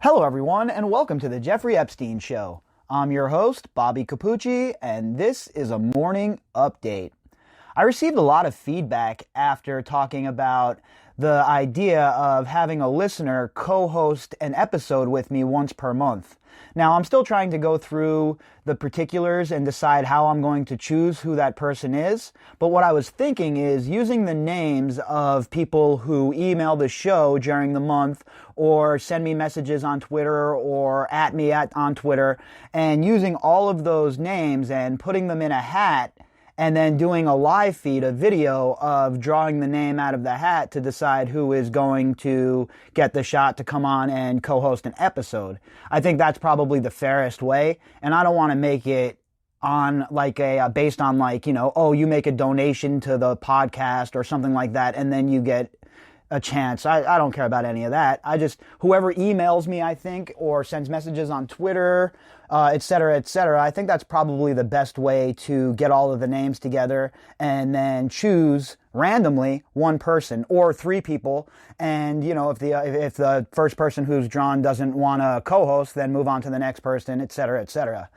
Hello, everyone, and welcome to the Jeffrey Epstein Show. I'm your host, Bobbycapucci, and this is a morning update. I received a lot of feedback after talking about the idea of having a listener co-host an episode with me once per month. Now, I'm still trying to go through the particulars and decide how I'm going to choose who that person is, but what I was thinking is using the names of people who email the show during the month or send me messages on Twitter or at me on Twitter, and using all of those names and putting them in a hat and then doing a live feed, a video of drawing the name out of the hat to decide who is going to get the shot to come on and co-host an episode. I think that's probably the fairest way, and I don't want to make it on like based on like, oh, you make a donation to the podcast or something like that, and then you get a chance. I don't care about any of that. Whoever emails me, I think, or sends messages on Twitter, et cetera, I think that's probably the best way to get all of the names together and then choose randomly one person or three people. And, if the first person who's drawn doesn't want to co-host, then move on to the next person, et cetera, et cetera.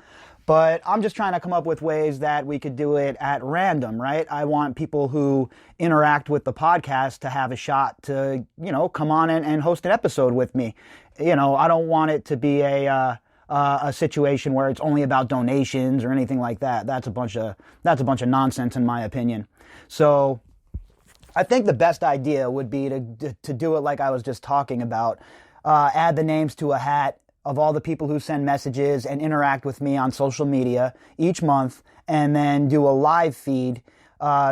But I'm just trying to come up with ways that we could do it at random, right? I want people who interact with the podcast to have a shot to, come on and host an episode with me. I don't want it to be a situation where it's only about donations or anything like that. That's a bunch of nonsense, in my opinion. So I think the best idea would be to do it like I was just talking about. Add the names to a hat of all the people who send messages and interact with me on social media each month, and then do a live feed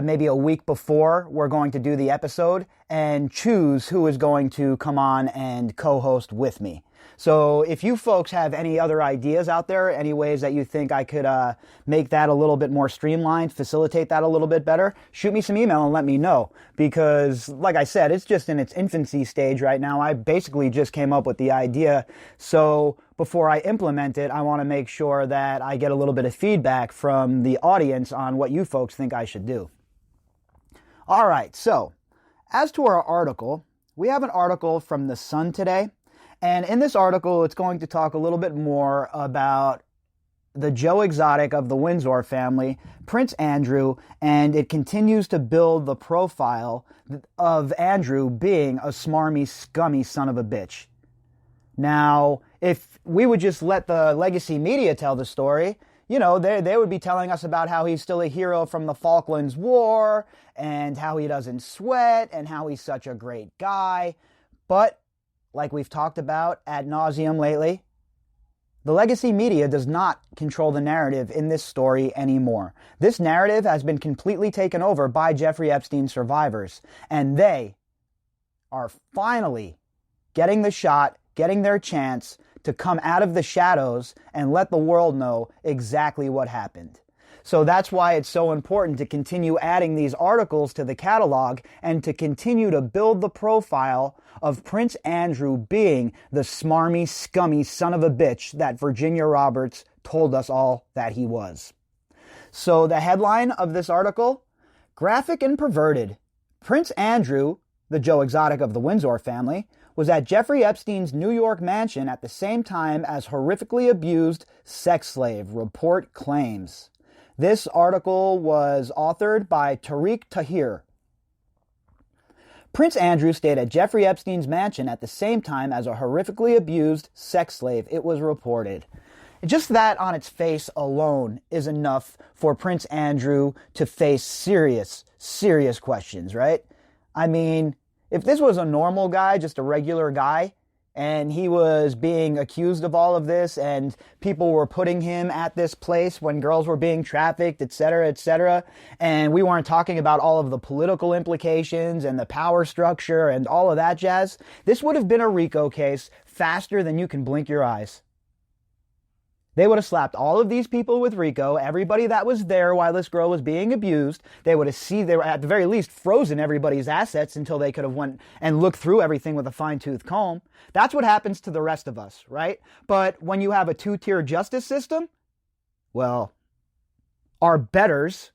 maybe a week before we're going to do the episode and choose who is going to come on and co-host with me. So if you folks have any other ideas out there, any ways that you think I could make that a little bit more streamlined, facilitate that a little bit better, shoot me some email and let me know. Because, like I said, it's just in its infancy stage right now. I basically just came up with the idea. So before I implement it, I want to make sure that I get a little bit of feedback from the audience on what you folks think I should do. All right, so as to our article, we have an article from The Sun today. And in this article, it's going to talk a little bit more about the Joe Exotic of the Windsor family, Prince Andrew, and it continues to build the profile of Andrew being a smarmy, scummy son of a bitch. Now, if we would just let the legacy media tell the story, they would be telling us about how he's still a hero from the Falklands War, and how he doesn't sweat, and how he's such a great guy. But like we've talked about ad nauseum lately, the legacy media does not control the narrative in this story anymore. This narrative has been completely taken over by Jeffrey Epstein survivors, and they are finally getting the shot, getting their chance to come out of the shadows and let the world know exactly what happened. So that's why it's so important to continue adding these articles to the catalog and to continue to build the profile of Prince Andrew being the smarmy, scummy son of a bitch that Virginia Roberts told us all that he was. So the headline of this article, Graphic and Perverted. Prince Andrew, the Joe Exotic of the Windsor family, was at Jeffrey Epstein's New York mansion at the same time as horrifically abused sex slave, report claims. This article was authored by Tariq Tahir. Prince Andrew stayed at Jeffrey Epstein's mansion at the same time as a horrifically abused sex slave, it was reported. Just that on its face alone is enough for Prince Andrew to face serious, serious questions, right? I mean, if this was a normal guy, just a regular guy, and he was being accused of all of this, and people were putting him at this place when girls were being trafficked, etc., and we weren't talking about all of the political implications and the power structure and all of that jazz, this would have been a RICO case faster than you can blink your eyes. They would have slapped all of these people with RICO, everybody that was there while this girl was being abused. They would have at the very least frozen everybody's assets until they could have went and looked through everything with a fine-tooth comb. That's what happens to the rest of us, right? But when you have a two-tier justice system, well, our betters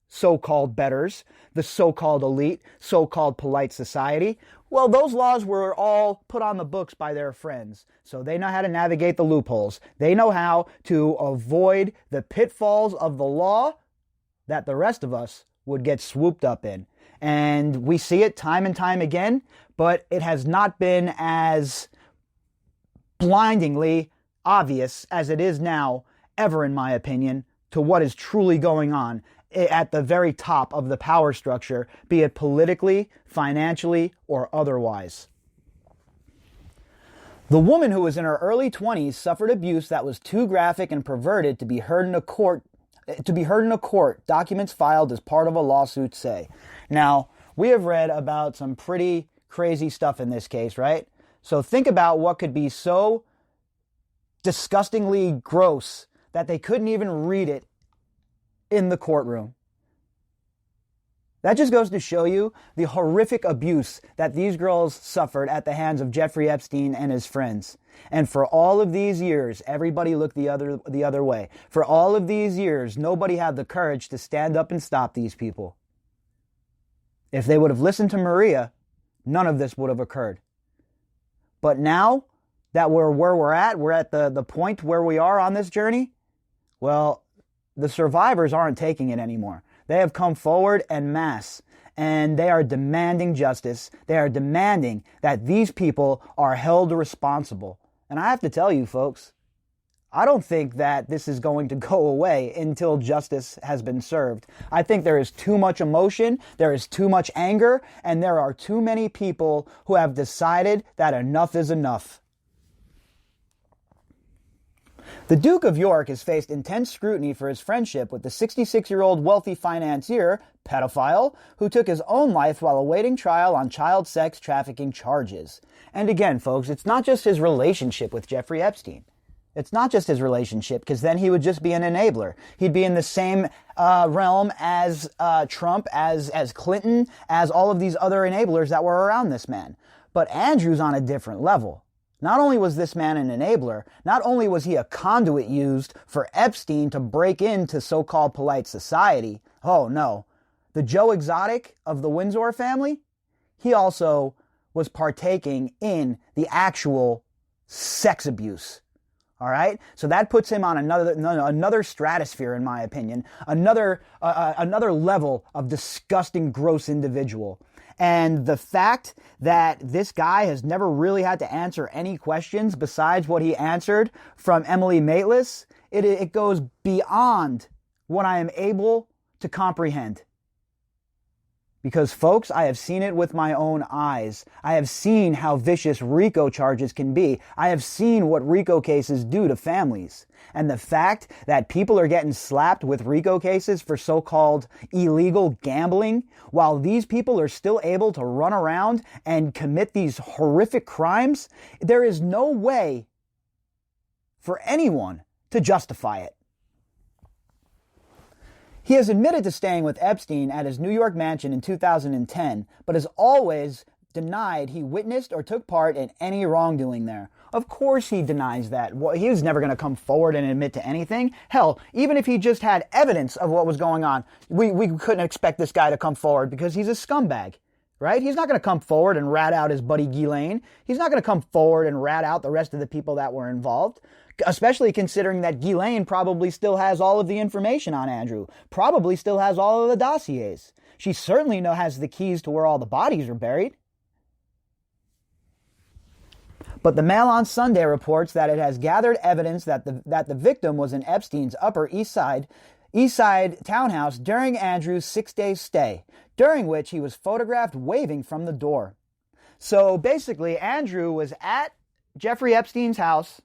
so-called betters, the so-called elite, so-called polite society. Well, those laws were all put on the books by their friends. So they know how to navigate the loopholes. They know how to avoid the pitfalls of the law that the rest of us would get swooped up in. And we see it time and time again, but it has not been as blindingly obvious as it is now, ever in my opinion, to what is truly going on at the very top of the power structure, be it politically, financially, or otherwise. The woman who was in her early 20s suffered abuse that was too graphic and perverted to be heard in a court, documents filed as part of a lawsuit say. Now, we have read about some pretty crazy stuff in this case, right? So think about what could be so disgustingly gross that they couldn't even read it in the courtroom. That just goes to show you the horrific abuse that these girls suffered at the hands of Jeffrey Epstein and his friends. And for all of these years, everybody looked the other way. For all of these years, nobody had the courage to stand up and stop these people. If they would have listened to Maria, none of this would have occurred. But now that we're where we're at the point where we are on this journey, well, the survivors aren't taking it anymore. They have come forward en masse, and they are demanding justice. They are demanding that these people are held responsible. And I have to tell you, folks, I don't think that this is going to go away until justice has been served. I think there is too much emotion, there is too much anger, and there are too many people who have decided that enough is enough. The Duke of York has faced intense scrutiny for his friendship with the 66-year-old wealthy financier, pedophile, who took his own life while awaiting trial on child sex trafficking charges. And again, folks, it's not just his relationship with Jeffrey Epstein. It's not just his relationship, because then he would just be an enabler. He'd be in the same realm as Trump, as Clinton, as all of these other enablers that were around this man. But Andrew's on a different level. Not only was this man an enabler, not only was he a conduit used for Epstein to break into so-called polite society. Oh no. The Joe Exotic of the Windsor family, he also was partaking in the actual sex abuse. All right? So that puts him on another stratosphere, in my opinion. Another level of disgusting, gross individual. And the fact that this guy has never really had to answer any questions besides what he answered from Emily Maitlis, it goes beyond what I am able to comprehend. Because, folks, I have seen it with my own eyes. I have seen how vicious RICO charges can be. I have seen what RICO cases do to families. And the fact that people are getting slapped with RICO cases for so-called illegal gambling, while these people are still able to run around and commit these horrific crimes, there is no way for anyone to justify it. He has admitted to staying with Epstein at his New York mansion in 2010, but has always denied he witnessed or took part in any wrongdoing there. Of course he denies that. He was never going to come forward and admit to anything. Hell, even if he just had evidence of what was going on, we couldn't expect this guy to come forward because he's a scumbag, right? He's not going to come forward and rat out his buddy Ghislaine. He's not going to come forward and rat out the rest of the people that were involved. Especially considering that Ghislaine probably still has all of the information on Andrew. Probably still has all of the dossiers. She certainly has the keys to where all the bodies are buried. But the Mail on Sunday reports that it has gathered evidence that the victim was in Epstein's Upper East Side townhouse during Andrew's 6-day stay, during which he was photographed waving from the door. So basically, Andrew was at Jeffrey Epstein's house,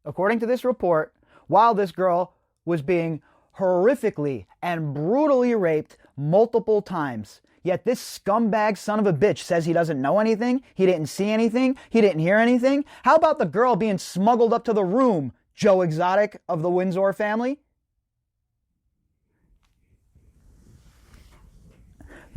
according to this report, while this girl was being horrifically and brutally raped multiple times. Yet this scumbag son of a bitch says he doesn't know anything, he didn't see anything, he didn't hear anything. How about the girl being smuggled up to the room, Joe Exotic of the Windsor family?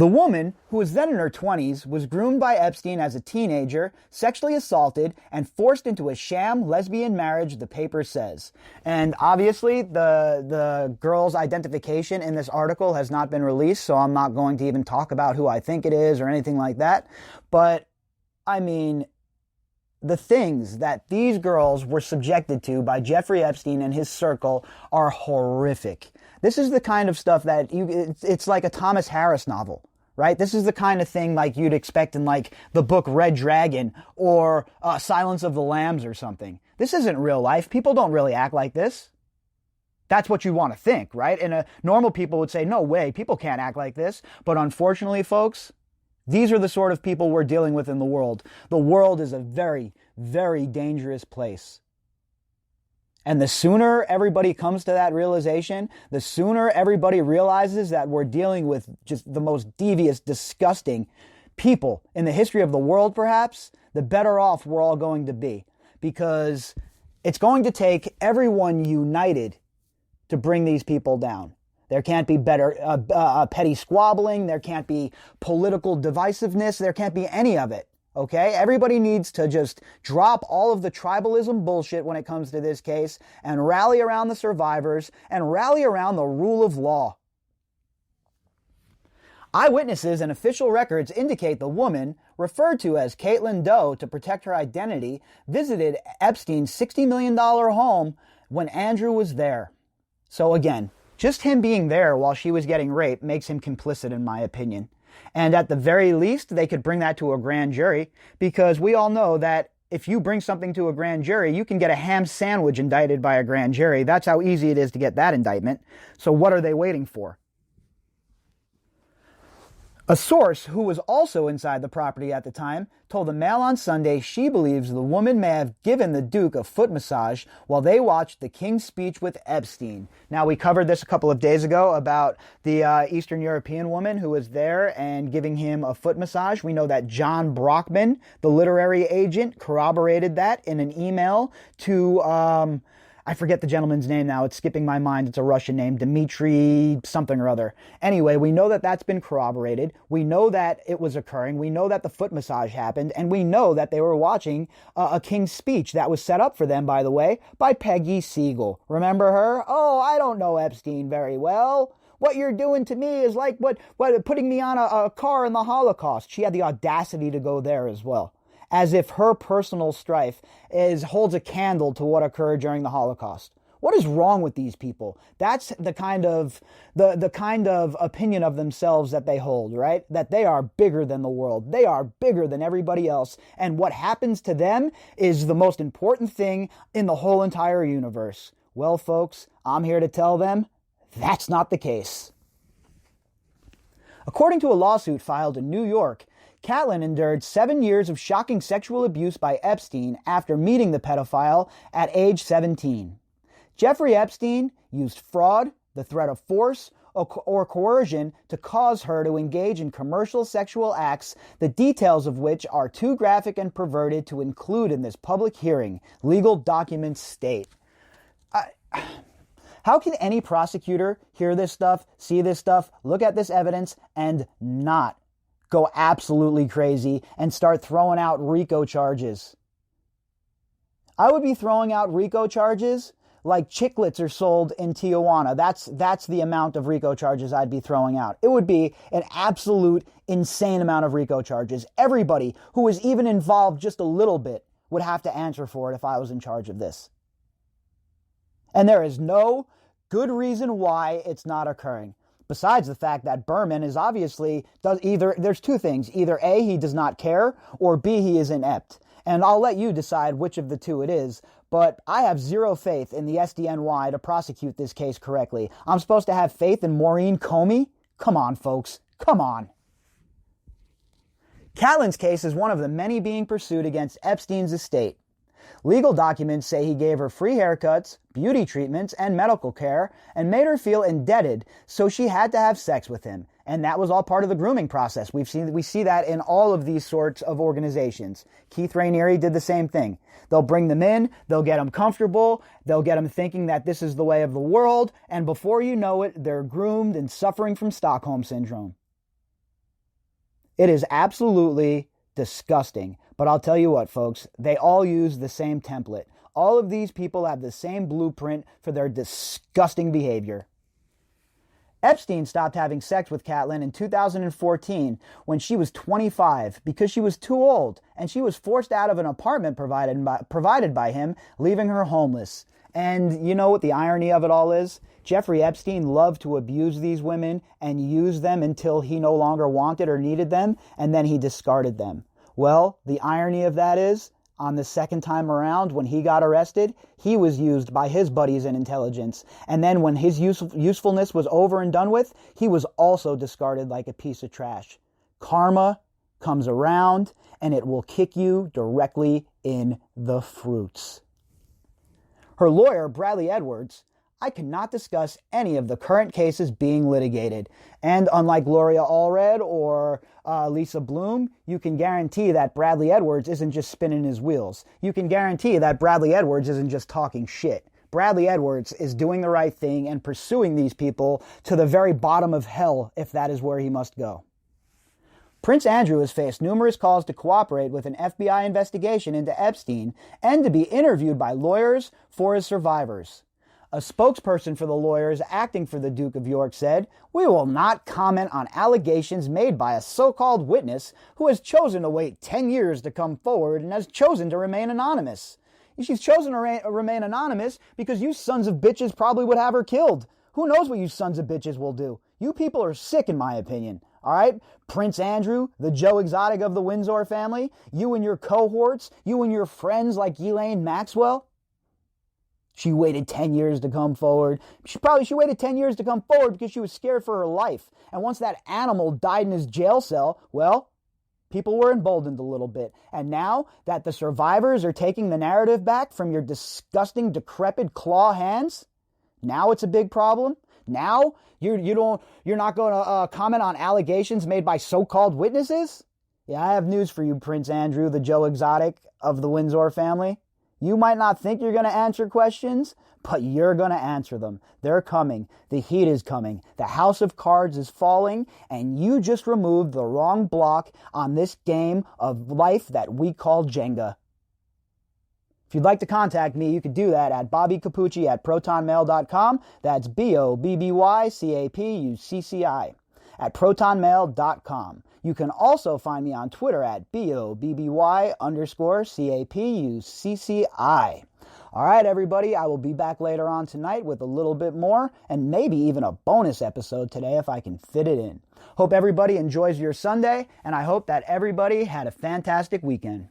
The woman, who was then in her 20s, was groomed by Epstein as a teenager, sexually assaulted, and forced into a sham lesbian marriage, the paper says. And obviously, the girl's identification in this article has not been released, so I'm not going to even talk about who I think it is or anything like that. But, I mean, the things that these girls were subjected to by Jeffrey Epstein and his circle are horrific. This is the kind of stuff that it's like a Thomas Harris novel, right? This is the kind of thing like you'd expect in like the book Red Dragon or Silence of the Lambs or something. This isn't real life. People don't really act like this. That's what you want to think, right? And normal people would say, no way, people can't act like this. But unfortunately, folks, these are the sort of people we're dealing with in the world. The world is a very, very dangerous place. And the sooner everybody comes to that realization, the sooner everybody realizes that we're dealing with just the most devious, disgusting people in the history of the world, perhaps, the better off we're all going to be. Because it's going to take everyone united to bring these people down. There can't be petty squabbling. There can't be political divisiveness. There can't be any of it. Okay? Everybody needs to just drop all of the tribalism bullshit when it comes to this case and rally around the survivors and rally around the rule of law. Eyewitnesses and official records indicate the woman, referred to as Katlyn Doe to protect her identity, visited Epstein's $60 million home when Andrew was there. So again, just him being there while she was getting raped makes him complicit, in my opinion. And at the very least, they could bring that to a grand jury, because we all know that if you bring something to a grand jury, you can get a ham sandwich indicted by a grand jury. That's how easy it is to get that indictment. So what are they waiting for? A source who was also inside the property at the time told the Mail on Sunday she believes the woman may have given the Duke a foot massage while they watched the King's speech with Epstein. Now, we covered this a couple of days ago about the Eastern European woman who was there and giving him a foot massage. We know that John Brockman, the literary agent, corroborated that in an email to I forget the gentleman's name now. It's skipping my mind. It's a Russian name, Dmitry something or other. Anyway, we know that that's been corroborated. We know that it was occurring. We know that the foot massage happened. And we know that they were watching a King's speech that was set up for them, by the way, by Peggy Siegel. Remember her? Oh, I don't know Epstein very well. What you're doing to me is like what putting me on a car in the Holocaust. She had the audacity to go there as well, as if her personal strife holds a candle to what occurred during the Holocaust. What is wrong with these people? That's the kind of opinion of themselves that they hold, right? That they are bigger than the world. They are bigger than everybody else. And what happens to them is the most important thing in the whole entire universe. Well, folks, I'm here to tell them that's not the case. According to a lawsuit filed in New York, Katlyn endured 7 years of shocking sexual abuse by Epstein after meeting the pedophile at age 17. Jeffrey Epstein used fraud, the threat of force, or coercion to cause her to engage in commercial sexual acts, the details of which are too graphic and perverted to include in this public hearing, legal documents state. How can any prosecutor hear this stuff, see this stuff, look at this evidence, and not go absolutely crazy and start throwing out RICO charges? I would be throwing out RICO charges like chiclets are sold in Tijuana. That's the amount of RICO charges I'd be throwing out. It would be an absolute insane amount of RICO charges. Everybody who was even involved just a little bit would have to answer for it if I was in charge of this. And there is no good reason why it's not occurring. Besides the fact that Berman is obviously, there's two things. Either A, he does not care, or B, he is inept. And I'll let you decide which of the two it is, but I have zero faith in the SDNY to prosecute this case correctly. I'm supposed to have faith in Maureen Comey? Come on, folks. Come on. Katlyn's case is one of the many being pursued against Epstein's estate. Legal documents say he gave her free haircuts, beauty treatments, and medical care, and made her feel indebted, so she had to have sex with him. And that was all part of the grooming process. We see that in all of these sorts of organizations. Keith Raniere did the same thing. They'll bring them in, they'll get them comfortable, they'll get them thinking that this is the way of the world, and before you know it, they're groomed and suffering from Stockholm Syndrome. It is absolutely disgusting. But I'll tell you what, folks, they all use the same template. All of these people have the same blueprint for their disgusting behavior. Epstein stopped having sex with Katlyn in 2014 when she was 25 because she was too old and she was forced out of an apartment provided by him, leaving her homeless. And you know what the irony of it all is? Jeffrey Epstein loved to abuse these women and use them until he no longer wanted or needed them, and then he discarded them. Well, the irony of that is, on the second time around, when he got arrested, he was used by his buddies in intelligence. And then when his usefulness was over and done with, he was also discarded like a piece of trash. Karma comes around, and it will kick you directly in the fruits. Her lawyer, Bradley Edwards, I cannot discuss any of the current cases being litigated. And unlike Gloria Allred or Lisa Bloom, you can guarantee that Bradley Edwards isn't just spinning his wheels. You can guarantee that Bradley Edwards isn't just talking shit. Bradley Edwards is doing the right thing and pursuing these people to the very bottom of hell if that is where he must go. Prince Andrew has faced numerous calls to cooperate with an FBI investigation into Epstein and to be interviewed by lawyers for his survivors. A spokesperson for the lawyers acting for the Duke of York said, "We will not comment on allegations made by a so-called witness who has chosen to wait 10 years to come forward and has chosen to remain anonymous." She's chosen to remain anonymous because you sons of bitches probably would have her killed. Who knows what you sons of bitches will do? You people are sick, in my opinion. All right? Prince Andrew, the Joe Exotic of the Windsor family, you and your cohorts, you and your friends like Ghislaine Maxwell. She waited 10 years to come forward. She waited 10 years to come forward because she was scared for her life. And once that animal died in his jail cell, well, people were emboldened a little bit. And now that the survivors are taking the narrative back from your disgusting, decrepit claw hands, now it's a big problem. Now you're not going to comment on allegations made by so-called witnesses? Yeah, I have news for you, Prince Andrew, the Joe Exotic of the Windsor family. You might not think you're going to answer questions, but you're going to answer them. They're coming. The heat is coming. The house of cards is falling, and you just removed the wrong block on this game of life that we call Jenga. If you'd like to contact me, you could do that at bobbycapucci@protonmail.com. That's BOBBYCAPUCCI at protonmail.com. You can also find me on Twitter at BOBBY_CAPUCCI. All right, everybody, I will be back later on tonight with a little bit more and maybe even a bonus episode today if I can fit it in. Hope everybody enjoys your Sunday, and I hope that everybody had a fantastic weekend.